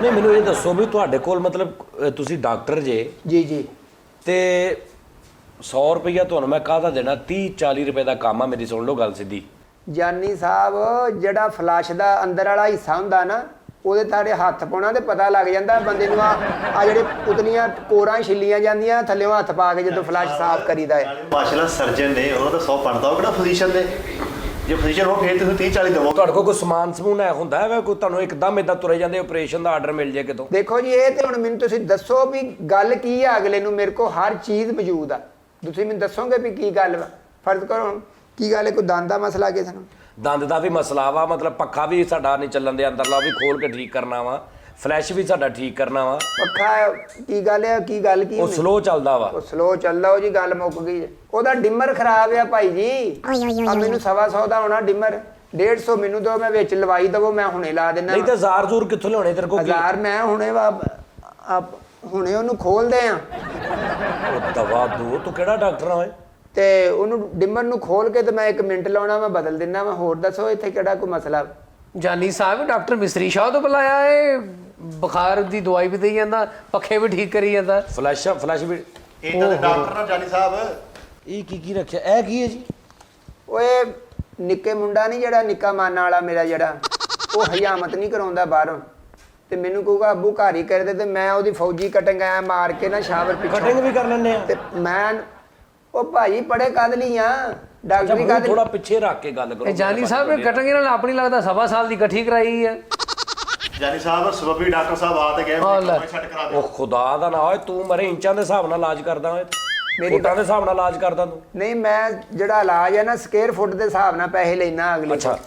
ਨਹੀਂ ਮੈਨੂੰ ਇਹ ਦੱਸੋ ਵੀ ਤੁਹਾਡੇ ਕੋਲ ਮਤਲਬ ਤੁਸੀਂ ਡਾਕਟਰ ਜੇ ਜੀ ਜੀ। ਤੇ 100 ਰੁਪਈਆ ਤੁਹਾਨੂੰ ਮੈਂ ਕਾਹਦਾ ਦੇਣਾ? 30-40 ਰੁਪਏ ਦਾ ਕੰਮ ਆ। ਮੇਰੀ ਸੁਣ ਲਓ ਗੱਲ ਸਿੱਧੀ। ਜਾਨੀ ਸਾਹਿਬ, ਜਿਹੜਾ ਫਲੈਸ਼ ਦਾ ਅੰਦਰ ਵਾਲਾ ਹਿੱਸਾ ਹੁੰਦਾ ਨਾ, ਉਹਦੇ ਤੁਹਾਡੇ ਹੱਥ ਪਾਉਣਾ ਤੇ ਪਤਾ ਲੱਗ ਜਾਂਦਾ ਬੰਦੇ ਨੂੰ। ਆ ਜਿਹੜੇ ਪੁਤਲੀਆਂ ਕੋਰਾਂ ਛਿੱਲੀਆਂ ਜਾਂਦੀਆਂ ਥੱਲੇੋਂ ਹੱਥ ਪਾ ਕੇ ਜਦੋਂ ਫਲੈਸ਼ ਸਾਫ਼ ਕਰੀਦਾ ਹੈ। ਮਾਸ਼ਾਅੱਲਾ ਸਰਜਨ ਨੇ, ਉਹਨਾਂ ਦਾ 100 ਪੜਦਾ, ਉਹ ਕਿਹੜਾ ਫਿਜ਼ੀਸ਼ੀਅਨ ਦੇ। ਜੇ ਫਿਜ਼ੀਸ਼ੀਅਨ ਹੋ ਫੇਰ ਤੁਸੀਂ 30-40 ਦਵੋ। ਤੁਹਾਡੇ ਕੋਲ ਕੋਈ ਸਮਾਨ ਸਮੂਨ ਹੈ ਹੁੰਦਾ ਹੈ ਕੋਈ ਤੁਹਾਨੂੰ ਇੱਕਦਮ ਇਦਾਂ ਤੁਰੇ ਜਾਂਦੇ ਆਪਰੇਸ਼ਨ ਦਾ ਆਰਡਰ ਮਿਲ ਜੇ ਕਿਤੋਂ? ਦੇਖੋ ਜੀ, ਇਹ ਤੇ ਹੁਣ ਮੈਨੂੰ ਤੁਸੀਂ ਦੱਸੋ ਵੀ ਗੱਲ ਕੀ ਆ ਅਗਲੇ ਨੂੰ। ਮੇਰੇ ਕੋਲ ਹਰ ਚੀਜ਼ ਮੌਜੂਦ ਆ, ਤੁਸੀਂ ਮੈਨੂੰ ਦੱਸੋਗੇ ਵੀ ਕੀ ਗੱਲ ਵਾ। ਫਰਜ਼ ਕਰੋ ਹੁਣ ਕੀ ਗੱਲ ਹੈ, ਕੋਈ ਦੰਦ ਦਾ ਮਸਲਾ ਕਿਸੇ ਨੂੰ? ਦੰਦ ਦਾ ਵੀ ਮਸਲਾ ਵਾ, ਮਤਲਬ ਪੱਖਾ ਵੀ ਸਾਡਾ ਨਹੀਂ ਚੱਲਣ ਦੇ ਅੰਦਰਲਾ, ਉਹ ਵੀ ਖੋਲ ਕੇ ਠੀਕ ਕਰਨਾ ਵਾ। ਫਲੈਸ਼ ਵੀ ਸਾਡਾ ਠੀਕ ਕਰਨਾ ਵਾ। ਪੱਖਾ ਕੀ ਗੱਲ ਹੈ, ਕੀ ਗੱਲ ਕੀ ਉਹ ਹੋਈ? ਸਲੋ ਚੱਲਦਾ ਵਾ। ਉਹ ਸਲੋ ਚੱਲਦਾ ਉਹ ਜੀ, ਗੱਲ ਮੁੱਕ ਗਈ ਜੇ। ਉਹਦਾ ਡਿਮਰ ਖਰਾਬ ਆ ਭਾਈ ਜੀ। ਆ ਮੈਨੂੰ 125 ਦਾ ਹੋਣਾ ਡਿਮਰ, 150 ਮੈਨੂੰ ਦੋ, ਮੈਂ ਵਿੱਚ ਲਵਾਈ ਦਵੋ, ਮੈਂ ਹੁਣੇ ਲਾ ਦੇਣਾ। ਨਹੀਂ ਤਾਂ ਜ਼ਾਰ ਜ਼ੂਰ ਕਿੱਥੋਂ ਲਿਆਉਣੇ ਤੇਰੇ ਕੋਲ? 1000 ਮੈਂ ਹੁਣੇ ਹੁਣੇ ਉਹਨੂੰ ਖੋਲਦੇ ਆ ਉਹ ਦਵਾ ਦੋ, ਤੂੰ ਕਿਹੜਾ ਡਾਕਟਰ ਆ ਓਏ? ਤੇ ਉਹਨੂੰ ਡਿਮਰ ਨੂੰ ਖੋਲ ਕੇ ਤੇ ਮੈਂ 1 ਮਿੰਟ ਲਾਉਣਾ, ਮੈਂ ਬਦਲ ਦਿੰਦਾ। ਮੈਂ ਹੋਰ ਦੱਸੋ ਇੱਥੇ ਕਿਹੜਾ ਕੋਈ ਮਸਲਾ? ਜਾਨੀ ਸਾਹਿਬ ਡਾਕਟਰ ਮਿਸਰੀ ਸ਼ਾਹ ਤੋਂ ਬੁਲਾਇਆ ਏ, ਬੁਖਾਰ ਦੀ ਦਵਾਈ ਵੀ ਦੇਈ ਜਾਂਦਾ, ਪੱਖੇ ਵੀ ਠੀਕ ਕਰੀ ਜਾਂਦਾ। ਫਲੈਸ਼ ਵੀ ਇਦਾਂ ਦੇ ਡਾਕਟਰ ਨਾ ਜਾਨੀ ਸਾਹਿਬ। ਇਹ ਕੀ ਰੱਖਿਆ? ਇਹ ਕੀ ਹੈ ਜੀ? ਓਏ ਨਿੱਕੇ ਮੁੰਡਾ ਨਹੀਂ ਜਿਹੜਾ ਨਿੱਕਾ ਮਾਨਾ ਵਾਲਾ ਮੇਰਾ, ਜਿਹੜਾ ਉਹ ਹਯਾਮਤ ਨਹੀਂ ਕਰਾਉਂਦਾ ਬਾਹਰੋਂ, ਤੇ ਮੈਨੂੰ ਕਹੂਗਾ ਅੱਬੂ ਘਰ ਹੀ ਕਰਦੇ, ਤੇ ਮੈਂ ਉਹਦੀ ਫੌਜੀ ਕਟਿੰਗ ਐ ਮਾਰ ਕੇ ਨਾ ਸ਼ਾਵਰ ਪਿੱਛੇ ਕਟਿੰਗ ਵੀ ਕਰ ਲੈਂਦੇ ਆ? ਤੇ ਮੈਂ ਉਹ ਭਾਜੀ ਪੜੇ ਕਦ ਲਈ ਆ, ਡਾਕਟਰੀ ਕਦ ਥੋੜਾ ਪਿੱਛੇ ਰੱਖ ਕੇ ਗੱਲ ਕਰੋ। ਇਹ ਜਾਨੀ ਸਾਹਿਬ ਇਹ ਕਟਿੰਗ ਇਹਨਾਂ ਨਾਲ ਆਪਣੀ ਲੱਗਦਾ 1.5 ਸਾਲ ਦੀ ਇਕੱਠੀ ਕਰਾਈ ਹੈ। ਜਾਨੀ ਸਾਹਿਬ ਸਬੱਬੀ ਡਾਕਟਰ ਸਾਹਿਬ ਆ ਤੇ ਗਏ, ਮੈਂ ਛੱਡ ਕਰਾ ਦੇ। ਉਹ ਖੁਦਾ ਦਾ ਨਾ ਹੋਏ, ਤੂੰ ਮਰੇ ਇੰਚਾਂ ਦੇ ਹਿਸਾਬ ਨਾਲ ਇਲਾਜ ਕਰਦਾ ਓਏ, ਫੁੱਟਾਂ ਦੇ ਹਿਸਾਬ ਨਾਲ ਇਲਾਜ ਕਰਦਾ ਤੂੰ? ਨਹੀਂ, ਮੈਂ ਜਿਹੜਾ ਇਲਾਜ ਹੈ ਨਾ ਸਕੁਅਰ ਫੁੱਟ ਦੇ ਹਿਸਾਬ ਨਾਲ ਪੈਸੇ ਲੈਣਾ ਅਗਲੇ। ਅੱਛਾ,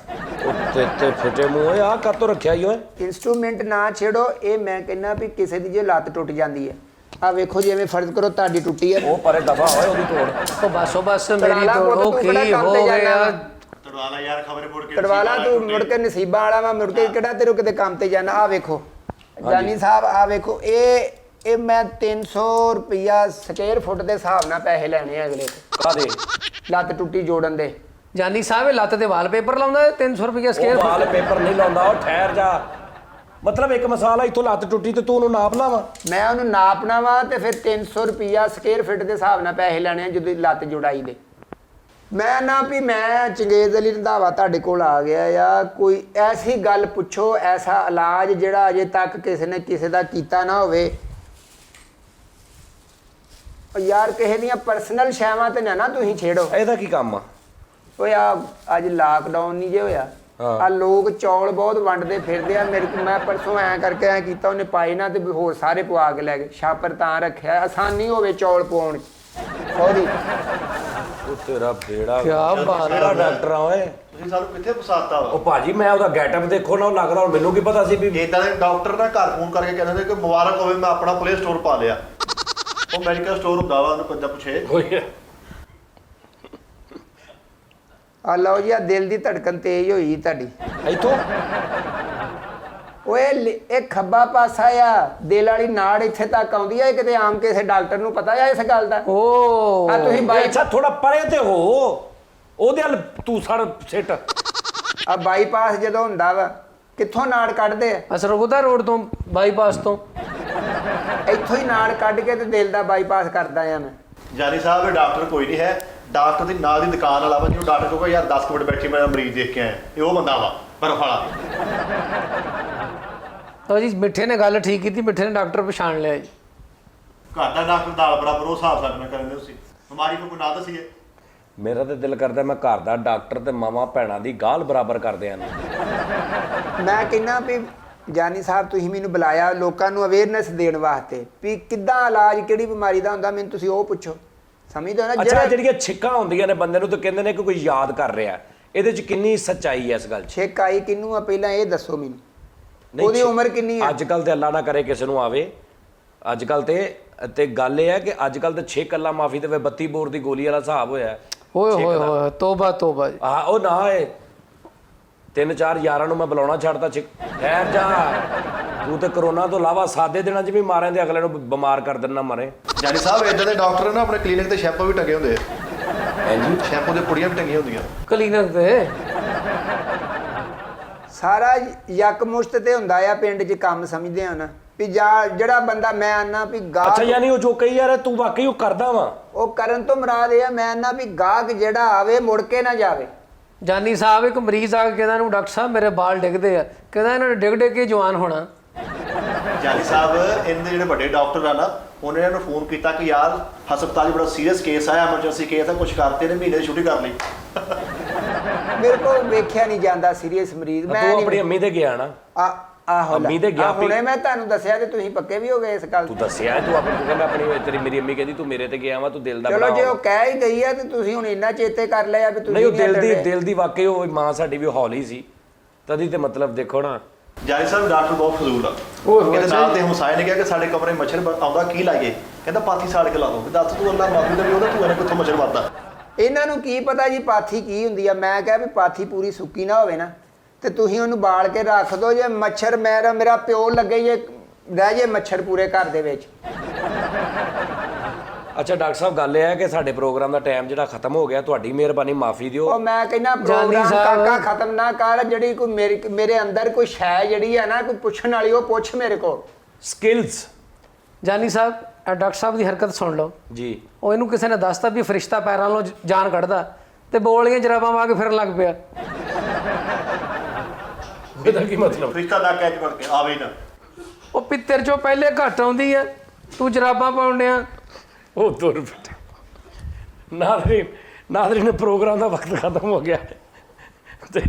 ਤੇ ਫਿੱਟੇ ਮੂੰਹ ਓਏ, ਆ ਕਾਤੋਂ ਰੱਖਿਆ ਈ ਓਏ? ਇੰਸਟਰੂਮੈਂਟ ਨਾ ਛੇੜੋ। ਇਹ ਮੈਂ ਕਹਿੰਦਾ ਵੀ ਕਿਸੇ ਦੀ ਜੇ ਲੱਤ ਟੁੱਟ ਜਾਂਦੀ ਹੈ, ਆ ਵੇਖੋ ਜਿਵੇਂ ਫਰਜ਼ ਕਰੋ ਤੁਹਾਡੀ ਟੁੱਟੀ ਹੈ, ਉਹ ਪਰੇ ਦਫਾ ਹੋਏ, ਉਹਦੀ ਤੋੜ। ਉਹ ਬਸ ਮੇਰੀ ਤੋੜੋ ਕੀ ਹੋ ਗਿਆ? ਤੜਵਾਲਾ ਯਾਰ, ਖਬਰ ਮੁੜ ਕੇ ਤੜਵਾਲਾ ਤੂੰ ਮੁੜ ਕੇ ਨਸੀਬਾਂ ਵਾਲਾ ਵਾ, ਮੁੜ ਕੇ ਕਿਹੜਾ ਤੇਰੇ ਕਿਤੇ ਕੰਮ ਤੇ ਜਾਣਾ। ਆ ਵੇਖੋ ਜਾਨੀ ਸਾਹਿਬ, ਆ ਵੇਖੋ, ਇਹ ਮੈਂ 300 ਰੁਪਿਆ ਸਕੁਅਰ ਫੁੱਟ ਦੇ ਹਿਸਾਬ ਨਾਲ ਪੈਸੇ ਲੈਣੇ ਆ ਅਗਲੇ ਤੋਂ। ਕਾਦੇ? ਲੱਤ ਟੁੱਟੀ ਜੋੜਨ ਦੇ। ਜਾਨੀ ਸਾਹਿਬ ਇਹ ਲੱਤ ਤੇ ਵਾਲਪੇਪਰ ਲਾਉਂਦਾ 300 ਰੁਪਏ ਸਕੁਅਰ ਵਾਲ ਪੇਪਰ ਨਹੀਂ ਲਾਉਂਦਾ, ਉਹ ਠਹਿਰ ਜਾ। ਮਤਲਬ ਇੱਕ ਮਿਸਾਲ ਆ, ਇੱਥੋਂ ਲੱਤ ਟੁੱਟੀ ਤੇ ਤੂੰ ਉਹਨੂੰ ਨਾਪ ਲਾਵਾ? ਮੈਂ ਉਹਨੂੰ ਨਾਪਣਾ ਵਾ ਤੇ ਫਿਰ 300 ਰੁਪਿਆ ਸਕੁਅਰ ਫੁੱਟ ਦੇ ਹਿਸਾਬ ਨਾਲ ਪੈਸੇ ਲੈਣੇ ਆ ਜਦੋਂ ਲੱਤ ਜੁੜਾਈ ਦੇ। ਮੈਂ ਨਾ ਵੀ ਮੈਂ ਚੰਗੇਜ਼ ਅਲੀ ਰੰਧਾਵਾ ਤੁਹਾਡੇ ਕੋਲ ਆ ਗਿਆ ਆ, ਕੋਈ ਐਸੀ ਗੱਲ ਪੁੱਛੋ, ਐਸਾ ਇਲਾਜ ਜਿਹੜਾ ਅਜੇ ਤੱਕ ਕਿਸੇ ਨੇ ਕਿਸੇ ਦਾ ਕੀਤਾ ਨਾ ਹੋਵੇ। ਯਾਰ ਕਿਸੇ ਦੀਆਂ ਪਰਸਨਲ ਸ਼ੈਵਾਂ ਤੇ ਨਾ ਤੁਸੀਂ ਛੇੜੋ। ਇਹਦਾ ਕੀ ਕੰਮ ਆ? ਓਏ ਆ ਅੱਜ ਲਾਕਡਾਊਨ ਨਹੀਂ ਜੇ ਹੋਇਆ, ਆ ਲੋਕ ਚੌਲ ਬਹੁਤ ਵੰਡਦੇ ਫਿਰਦੇ ਆ। ਮੈਂ ਪਰਸੋਂ ਐ ਕਰਕੇ ਐ ਕੀਤਾ, ਉਹਨੇ ਪਾਏ ਨਾ ਤੇ ਹੋਰ ਸਾਰੇ ਪਵਾ ਕੇ ਲੈ ਗਏ। ਛਾਪਰ ਤਾਂ ਰੱਖਿਆ ਆਸਾਨੀ ਹੋਵੇ ਚੌਲ ਪਵਾਉਣ ਸੌਰੀ। ਉਹ ਤੇਰਾ ਬੇੜਾ ਕਿਆ ਬਾਤ ਕਿਹੜਾ ਡਾਕਟਰ ਆ ਓਏ? ਤੁਸੀਂ ਸਾਨੂੰ ਕਿੱਥੇ ਫਸਾਤਾ ਵਾ? ਉਹ ਭਾਜੀ ਮੈਂ ਉਹਦਾ ਗੈਟਅਪ ਦੇਖੋ ਨਾ, ਉਹ ਲੱਗਦਾ ਹੁਣ ਮੈਨੂੰ ਕੀ ਪਤਾ ਸੀ ਵੀ ਇਦਾਂ ਦੇ ਡਾਕਟਰ ਨਾ ਘਰ ਫੋਨ ਕਰਕੇ ਕਹਿੰਦੇ ਨੇ ਕਿ ਮੁਬਾਰਕ ਹੋਵੇ ਮੈਂ ਆਪਣਾ ਪਲੇ ਸਟੋਰ ਪਾ ਲਿਆ। ਉਹ ਮੈਡੀਕਲ ਸਟੋਰ ਹੁੰਦਾ ਵਾ, ਉਹਨੂੰ ਬੰਦਾ ਪੁੱਛੇ। ਹੋਈ। ਆ ਲਓ ਜੀ, ਆ ਦਿਲ ਦੀ ਧੜਕਨ ਤੇਜ਼ ਹੋਈ ਤੁਹਾਡੀ। ਇੱਥੋਂ ਓਏ ਇਹ ਖੱਬਾ ਪਾਸਾ ਆ, ਦਿਲ ਵਾਲੀ ਨਾੜ ਇੱਥੇ ਤੱਕ ਆਉਂਦੀ ਆ। ਇਹ ਕਿਤੇ ਆਮ ਕਿਸੇ ਡਾਕਟਰ ਨੂੰ ਪਤਾ ਆ ਇਸ ਗੱਲ ਦਾ? ਓ ਆ ਤੁਸੀਂ ਅੱਛਾ ਥੋੜਾ ਪਰੇ ਤੇ ਹੋ, ਉਹਦੇ ਹਲ ਤੂੰ ਸੜ ਸਿੱਟ। ਆ ਬਾਈਪਾਸ ਜਦੋਂ ਹੁੰਦਾ ਵਾ, ਕਿੱਥੋਂ ਨਾੜ ਕੱਢਦੇ ਆ? ਅਸਰਗੁਦਾ ਰੋਡ ਤੋਂ, ਬਾਈਪਾਸ ਤੋਂ। ਇੱਥੋਂ ਹੀ ਨਾੜ ਕੱਢ ਕੇ ਤੇ ਦਿਲ ਦਾ ਬਾਈਪਾਸ ਕਰਦਾ ਆ ਮੈਂ। ਜਾਨੀ ਸਾਹਿਬ ਇਹ ਡਾਕਟਰ ਕੋਈ ਨਹੀਂ ਹੈ, ਡਾਕਟਰ ਦੀ ਨਾਲ ਦੀ ਦੁਕਾਨ ਵਾਲਾ ਵਾ, ਜਿਹਨੂੰ ਡਾਕਟਰ ਕਹੂਗਾ ਯਾਰ 10 ਮਿੰਟ ਬੈਠੀ ਮੈਂ ਮਰੀਜ਼ ਦੇਖ ਕੇ ਆਇਆ, ਇਹ ਉਹ ਬੰਦਾ ਵਾ ਬਰਫ ਵਾਲਾ। ਤਾਂ ਜੀ ਮਿੱਠੇ ਨੇ ਗੱਲ ਠੀਕ ਕੀਤੀ, ਮਿੱਠੇ ਨੇ ਡਾਕਟਰ ਪਛਾਣ ਲਿਆ ਜੀ। ਘਰ ਦਾ ਡਾਕਟਰ ਦਾਲ ਬਰਾਬਰ ਉਹ ਹਿਸਾਬ ਨਾਲ ਕਰਨ ਦੇ ਤੁਸੀਂ। ਬਿਮਾਰੀ ਕੋਈ ਨਾ ਦਸੀਏ। ਮੇਰਾ ਤੇ ਦਿਲ ਕਰਦਾ ਮੈਂ ਘਰ ਦਾ ਡਾਕਟਰ ਤੇ ਮਾਵਾਂ ਭੈਣਾਂ ਦੀ ਗਾਲ ਬਰਾਬਰ ਕਰਦੇ ਆਂ। ਮੈਂ ਕਹਿੰਦਾ ਵੀ ਜਾਨੀ ਸਾਹਿਬ ਤੁਸੀਂ ਮੈਨੂੰ ਬੁਲਾਇਆ ਲੋਕਾਂ ਨੂੰ ਅਵੇਅਰਨੈਸ ਦੇਣ ਵਾਸਤੇ ਵੀ ਕਿੱਦਾਂ ਇਲਾਜ ਕਿਹੜੀ ਬਿਮਾਰੀ ਦਾ ਹੁੰਦਾ, ਮੈਨੂੰ ਤੁਸੀਂ ਉਹ ਪੁੱਛੋ। ਸਮਝਦੇ ਹੋ ਨਾ? ਅੱਛਾ, ਜਿਹੜੀਆਂ ਛਿੱਕਾਂ ਹੁੰਦੀਆਂ ਨੇ ਬੰਦੇ ਨੂੰ ਤਾਂ ਕਹਿੰਦੇ ਨੇ ਕਿ ਕੋਈ ਯਾਦ ਕਰ ਰਿਹਾ, ਇਹਦੇ 'ਚ ਕਿੰਨੀ ਸੱਚਾਈ ਹੈ ਇਸ ਗੱਲ 'ਚ? ਛਿੱਕ ਆਈ ਕਿਹਨੂੰ ਆ ਪਹਿਲਾਂ ਇਹ ਦੱਸੋ ਮੈਨੂੰ। ਉਹਦੀ ਉਮਰ ਕਿੰਨੀ ਹੈ? ਅੱਜ ਕੱਲ ਤੇ ਅੱਲਾ ਨਾ ਕਰੇ ਕਿਸੇ ਨੂੰ ਆਵੇ। ਅੱਜ ਕੱਲ ਤੇ ਗੱਲ ਇਹ ਹੈ ਕਿ ਅੱਜ ਕੱਲ ਤੇ 6 ਕੱਲਾ ਮਾਫੀ ਤੇ 32 ਬੋਰ ਦੀ ਗੋਲੀ ਵਾਲਾ ਹਿਸਾਬ ਹੋਇਆ। ਓਏ ਹੋਏ ਹੋਏ, ਤੋਬਾ ਤੋਬਾ ਜੀ। ਆਹ ਉਹ ਨਾ ਏ 3-4 ਯਾਰਾਂ ਨੂੰ ਮੈਂ ਬੁਲਾਉਣਾ ਛੱਡਤਾ। ਠਹਿਰ ਜਾ, ਤੂੰ ਤੇ ਕਰੋਨਾ ਤੋਂ ਇਲਾਵਾ ਸਾਦੇ ਦਿਨਾਂ 'ਚ ਵੀ ਮਾਰਿਆ ਤੇ ਅਗਲੇ ਨੂੰ ਬਿਮਾਰ ਕਰ ਦੇਣਾ ਮਰੇ। ਜਾਨੀ ਸਾਹਿਬ ਇਦਾਂ ਦੇ ਡਾਕਟਰ ਨਾ ਆਪਣੇ ਕਲੀਨਿਕ ਤੇ ਸ਼ੈਂਪੂ ਵੀ ਟੰਗੇ ਹੁੰਦੇ ਆ। ਹਾਂਜੀ, ਸ਼ੈਂਪੂ ਦੇ ਪੁੜੀਆਂ ਵੀ ਟੰਗੀਆਂ ਹੁੰਦੀਆਂ ਕਲੀਨਿਕ ਤੇ। ਸਾਰਾ ਯਕਮੁਸ਼ਤ ਤੇ ਹੁੰਦਾ ਆ ਪਿੰਡ 'ਚ ਕੰਮ, ਸਮਝਦੇ ਹੋ ਨਾ ਵੀ ਜਿਹੜਾ ਬੰਦਾ ਮੈਂ ਆਨਾ ਵੀ ਅੱਛਾ ਗਾਹਕ, ਯਾਨੀ ਉਹ ਜੋ ਕਹੀ ਯਾਰ ਤੂੰ ਵਾਕਈ ਉਹ ਕਰਦਾ ਵਾ? ਉਹ ਕਰਨ ਤੋਂ ਮੁਰਾਦ ਇਹ ਆ ਮੈਂ ਆਨਾ ਵੀ ਗਾਹਕ ਜਿਹੜਾ ਆਵੇ ਮੁੜ ਕੇ ਨਾ ਜਾਵੇ। ਜਾਨੀ ਸਾਹਿਬ ਇੱਕ ਮਰੀਜ਼ ਆ ਕੇ ਕਹਿੰਦਾ ਇਹਨੂੰ ਡਾਕਟਰ ਸਾਹਿਬ ਮੇਰੇ ਵਾਲ ਡਿੱਗਦੇ ਆ, ਕਹਿੰਦਾ ਇਹਨਾਂ ਨੇ ਡਿੱਗ ਡਿੱਗ ਕੇ ਜਵਾਨ ਹੋਣਾ। ਜਾਨੀ ਸਾਹਿਬ ਇਹਨਾਂ ਦੇ ਜਿਹੜੇ ਵੱਡੇ ਡਾਕਟਰ ਆ ਨਾ, ਉਹਨੇ ਇਹਨਾਂ ਨੂੰ ਫੋਨ ਕੀਤਾ ਕਿ ਯਾਰ ਹਸਪਤਾਲ 'ਚ ਬੜਾ ਸੀਰੀਅਸ ਕੇਸ ਆਇਆ, ਐਮਰਜੈਂਸੀ ਕੇਸ ਆ, ਕੁਝ ਕਰਤੇ ਨੇ, ਮਹੀਨੇ ਦੀ ਛੁੱਟੀ ਕਰ ਲਈ। ਮੇਰੇ ਕੋਲ ਵੇਖਿਆ ਨਹੀਂ ਜਾਂਦਾ ਸੀਰੀਅਸ ਮਰੀਜ਼। ਮੈਂ ਤੂੰ ਆਪਣੀ ਅੰਮੀ ਤੇ ਗਿਆ ਨਾ? ਆਹੋ ਅੰਮੀ ਤੇ ਗਿਆ ਹੁਣੇ ਮੈਂ ਤੁਹਾਨੂੰ ਦੱਸਿਆ ਤੇ ਤੁਸੀਂ ਪੱਕੇ ਵੀ ਹੋ ਗਏ ਇਸ ਗੱਲ। ਤੂੰ ਦੱਸਿਆ ਤੂੰ ਕਹਿੰਦਾ ਆਪਣੀ ਤੇਰੀ ਮੇਰੀ ਅੰਮੀ ਕਹਿੰਦੀ ਤੂੰ ਮੇਰੇ ਤੇ ਗਿਆ ਵਾ, ਤੂੰ ਦਿਲ ਦਾ ਚਲੋ ਬਣਾ। ਜੇ ਉਹ ਕਹਿ ਹੀ ਗਈ ਆ ਤੇ ਤੁਸੀਂ ਹੁਣ ਇੰਨਾ ਚੇਤੇ ਕਰ ਲਿਆ ਵੀ ਤੁਸੀਂ ਨਹੀਂ ਉਹ ਦਿਲ ਦੀ ਵਾਕਈ ਉਹ ਮਾਂ ਸਾਡੀ ਵੀ ਹੌਲੀ ਸੀ ਤਦੀ ਤੇ ਮਤਲਬ ਦੇਖੋ ਨਾ। ਜਾਨੀ ਸਾਹਿਬ ਡਾਕਟਰ ਬਹੁਤ ਫਜ਼ੂਲ ਆ। ਕਹਿੰਦੇ ਨਾਲ ਤੇ ਹਮਸਾਏ ਨੇ ਕਿਹਾ ਕਿ ਸਾਡੇ ਕਮਰੇ ਮੱਛਰ ਆਉਂਦਾ, ਕੀ ਲਾਈਏ? ਕਹਿੰਦਾ ਪਾਥੀ ਸਾੜ ਕੇ ਲਾ ਦੋ। ਦੱਸ ਤੂੰ ਅੱਲਾ ਮਾਫੀ ਦੇਵੇ ਉਹਦਾ, ਤੂੰ ਇਹਨੇ ਕਿੱਥੋਂ ਮੱਛਰ ਵੱਧਦਾ? ਇਹਨਾਂ ਨੂੰ ਕੀ ਪਤਾ ਜੀ ਪਾਥੀ ਕੀ ਹੁੰਦੀ ਆ। ਮੈਂ ਕਿਹਾ ਵੀ ਪਾਥੀ ਪੂਰੀ ਸੁੱਕੀ ਨਾ ਹੋਵੇ ਨਾ ਤੇ ਤੁਸੀਂ ਉਹਨੂੰ ਬਾਲ ਕੇ ਰੱਖ ਦਿਓ। ਜੇ ਮੱਛਰ ਮੇਰਾ ਪਿਓ ਲੱਗੇ ਜੇ ਰਹਿ ਜੇ ਮੱਛਰ ਪੂਰੇ ਘਰ ਦੇ ਵਿੱਚ। ਅੱਛਾ ਡਾਕਟਰ ਸਾਹਿਬ, ਗੱਲ ਇਹ ਹੈ ਕਿ ਸਾਡੇ ਪ੍ਰੋਗਰਾਮ ਦਾ ਟਾਈਮ ਜਿਹੜਾ ਖਤਮ ਹੋ ਗਿਆ, ਤੁਹਾਡੀ ਮਿਹਰਬਾਨੀ, ਮਾਫੀ ਦਿਓ। ਉਹ ਮੈਂ ਕਹਿੰਦਾ ਪ੍ਰੋਗਰਾਮ ਕਾਕਾ ਖਤਮ ਨਾ ਕਰ। ਜਿਹੜੀ ਕੋਈ ਮੇਰੇ ਅੰਦਰ ਕੋਈ ਸ਼ੈ ਜਿਹੜੀ ਹੈ ਨਾ ਕੋਈ ਪੁੱਛਣ ਵਾਲੀ, ਉਹ ਪੁੱਛ ਮੇਰੇ ਕੋਲ। ਸਕਿੱਲਸ ਜਾਨੀ ਸਾਹਿਬ, ਇਹ ਡਾਕਟਰ ਸਾਹਿਬ ਦੀ ਹਰਕਤ ਸੁਣ ਲਓ ਜੀ। ਉਹ ਇਹਨੂੰ ਕਿਸੇ ਨੇ ਦੱਸਤਾ ਵੀ ਫਰਿਸ਼ਤਾ ਪੈਰਾਂ ਨਾਲੋਂ ਜਾਨ ਕੱਢਦਾ ਤੇ ਬੋਲੀਆਂ ਜਰਾਬਾਂ ਪਾ ਕੇ ਫਿਰਨ ਲੱਗ ਪਿਆ। ਇਹਦਾ ਕੀ ਮਤਲਬ? ਫਰਿਸ਼ਤਾ ਨਾ ਕਹਿ ਬਣ ਕੇ ਆਵੇ ਨਾ। ਉਹ ਪਿੱਤਰ ਚੋਂ ਪਹਿਲੇ ਘੱਟ ਆਉਂਦੀ ਆ, ਤੂੰ ਜਰਾਬਾਂ ਪਾਉਣ ਡਿਆ। ਉਹ ਤੁਰ ਬੈਠੇ। ਨਾਜ਼ਰੀਨ ਪ੍ਰੋਗਰਾਮ ਦਾ ਵਕਤ ਖਤਮ ਹੋ ਗਿਆ ਤੇ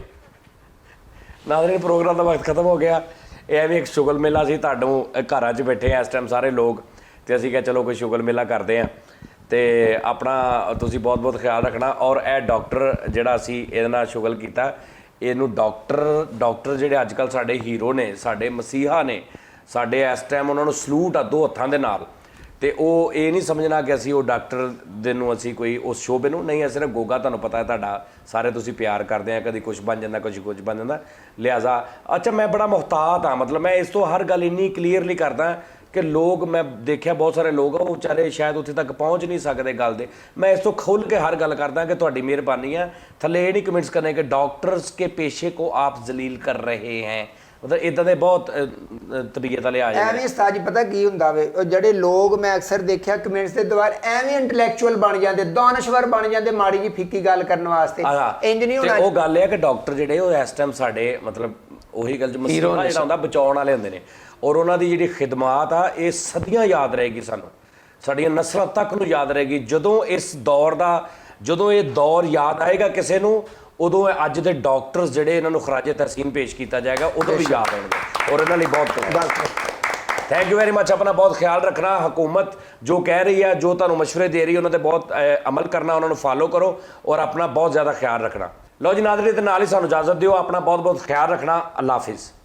ਨਾਜ਼ਰੀਨ ਪ੍ਰੋਗਰਾਮ ਦਾ ਵਕਤ ਖਤਮ ਹੋ ਗਿਆ। ਇਹ ਐਵੇਂ ਇੱਕ ਸ਼ੁਗਲ ਮੇਲਾ ਸੀ, ਤੁਹਾਨੂੰ ਘਰਾਂ 'ਚ ਬੈਠੇ ਆ ਇਸ ਟਾਈਮ ਸਾਰੇ ਲੋਕ, ਤੇ ਅਸੀਂ ਕਿਹਾ ਚਲੋ ਕੋਈ ਸ਼ੁਗਲ ਮੇਲਾ ਕਰਦੇ ਆ। ਤੇ ਆਪਣਾ ਤੁਸੀਂ ਬਹੁਤ ਬਹੁਤ ਖਿਆਲ ਰੱਖਣਾ। ਔਰ ਇਹ ਡਾਕਟਰ ਜਿਹੜਾ ਅਸੀਂ ਇਹਦੇ ਨਾਲ ਸ਼ੁਗਲ ਕੀਤਾ, ਇਹਨੂੰ ਡਾਕਟਰ ਜਿਹੜੇ ਅੱਜ ਕੱਲ੍ਹ ਸਾਡੇ ਹੀਰੋ ਨੇ, ਸਾਡੇ ਮਸੀਹਾ ਨੇ, ਸਾਡੇ ਇਸ ਟਾਈਮ ਉਹਨਾਂ ਨੂੰ ਸਲੂਟ ਆ 2 ਹੱਥਾਂ ਦੇ ਨਾਲ। ਤੇ ਉਹ ਇਹ ਨਹੀਂ ਸਮਝਣਾ ਕਿ ਅਸੀਂ ਉਹ ਡਾਕਟਰ ਦੇ ਨੂੰ ਅਸੀਂ ਕੋਈ ਉਸ ਸ਼ੋਭੇ ਨੂੰ ਨਹੀਂ, ਸਿਰਫ ਗੋਗਾ ਤੁਹਾਨੂੰ ਪਤਾ ਹੈ ਤੁਹਾਡਾ ਸਾਰੇ ਤੁਸੀਂ ਪਿਆਰ ਕਰਦੇ ਆ, ਕਦੀ ਕੁਝ ਬਣ ਜਾਂਦਾ ਕੁਝ ਬਣ ਜਾਂਦਾ, ਲਿਹਾਜ਼ਾ ਅੱਛਾ ਮੈਂ ਬੜਾ ਮੁਹਤਾਤ ਹਾਂ। ਮਤਲਬ ਮੈਂ ਇਸ ਤੋਂ ਹਰ ਗੱਲ ਇੰਨੀ ਕਲੀਅਰਲੀ ਕਰਦਾ ਕਿ ਲੋਕ, ਮੈਂ ਦੇਖਿਆ ਬਹੁਤ ਸਾਰੇ ਲੋਕ ਉਹ ਵਿਚਾਰੇ ਸ਼ਾਇਦ ਉੱਥੇ ਤੱਕ ਪਹੁੰਚ ਨਹੀਂ ਸਕਦੇ ਗੱਲ ਦੇ। ਮੈਂ ਇਸ ਤੋਂ ਖੁੱਲ੍ਹ ਕੇ ਹਰ ਗੱਲ ਕਰਦਾ ਕਿ ਤੁਹਾਡੀ ਮਿਹਰਬਾਨੀ ਹੈ। ਥੱਲੇ ਇਹ ਨਹੀਂ ਕਮੈਂਟਸ ਕਰਨੇ ਕਿ ਡਾਕਟਰਸ ਕੇ ਪੇਸ਼ੇ ਕੋ ਆਪ ਜ਼ਲੀਲ ਕਰ ਰਹੇ ਹੈ, ਮਤਲਬ ਇਦਾਂ ਦੇ ਬਹੁਤ ਤਬੀਅਤ ਵਾਲੇ ਆ ਜਾਂਦੇ। ਐਵੇਂ ਉਸਤਾਦ ਜੀ ਪਤਾ ਕੀ ਹੁੰਦਾ ਵੇ, ਉਹ ਜਿਹੜੇ ਲੋਕ ਮੈਂ ਅਕਸਰ ਦੇਖਿਆ ਕਮੈਂਟਸ ਦੇ ਦੁਆਰ ਐਵੇਂ ਇੰਟੈਲੈਕਚੁਅਲ ਬਣ ਜਾਂਦੇ, ਦਾਨਸ਼ਵਰ ਬਣ ਜਾਂਦੇ ਮਾੜੀ ਜੀ ਫਿੱਕੀ ਗੱਲ ਕਰਨ ਵਾਸਤੇ। ਇੰਜ ਨਹੀਂ ਹੋਣਾ। ਉਹ ਗੱਲ ਇਹ ਹੈ ਕਿ ਡਾਕਟਰ ਜਿਹੜੇ ਉਹ ਇਸ ਟਾਈਮ ਸਾਡੇ ਮਤਲਬ ਉਹੀ ਗੱਲ ਮਸੀਹਾ ਜਿਹੜਾ ਹੁੰਦਾ ਬਚਾਉਣ ਵਾਲੇ ਹੁੰਦੇ ਨੇ। ਔਰ ਉਹਨਾਂ ਦੀ ਜਿਹੜੀ ਖਿਦਮਾਤ ਆ ਇਹ ਸਦੀਆਂ ਯਾਦ ਰਹੇਗੀ ਸਾਨੂੰ, ਸਾਡੀਆਂ ਨਸਲਾਂ ਤੱਕ ਨੂੰ ਯਾਦ ਰਹੇਗੀ। ਜਦੋਂ ਇਹ ਦੌਰ ਯਾਦ ਆਏਗਾ ਕਿਸੇ ਨੂੰ, ਉਦੋਂ ਅੱਜ ਦੇ ਡਾਕਟਰਸ ਜਿਹੜੇ ਇਹਨਾਂ ਨੂੰ ਖਰਾਜੇ ਤਹਿਸੀਨ ਪੇਸ਼ ਕੀਤਾ ਜਾਏਗਾ, ਉਦੋਂ ਵੀ ਯਾਦ ਆਉਣਗੇ। ਔਰ ਇਹਨਾਂ ਲਈ ਬਹੁਤ ਥੈਂਕ ਯੂ ਵੈਰੀ ਮੱਚ। ਆਪਣਾ ਬਹੁਤ ਖਿਆਲ ਰੱਖਣਾ। ਹਕੂਮਤ ਜੋ ਕਹਿ ਰਹੀ ਹੈ, ਜੋ ਤੁਹਾਨੂੰ ਮਸ਼ਵਰੇ ਦੇ ਰਹੀ ਹੈ, ਉਹਨਾਂ 'ਤੇ ਬਹੁਤ ਅਮਲ ਕਰਨਾ, ਉਹਨਾਂ ਨੂੰ ਫਾਲੋ ਕਰੋ ਔਰ ਆਪਣਾ ਬਹੁਤ ਜ਼ਿਆਦਾ ਖਿਆਲ ਰੱਖਣਾ। ਲਓ ਜੀ ਨਾਜ਼ਰੀਨ, ਤੇ ਨਾਲ ਹੀ ਸਾਨੂੰ ਇਜਾਜ਼ਤ ਦਿਓ। ਆਪਣਾ ਬਹੁਤ ਬਹੁਤ ਖਿਆਲ ਰੱਖਣਾ। ਅੱਲਾ ਹਾਫਿਜ਼।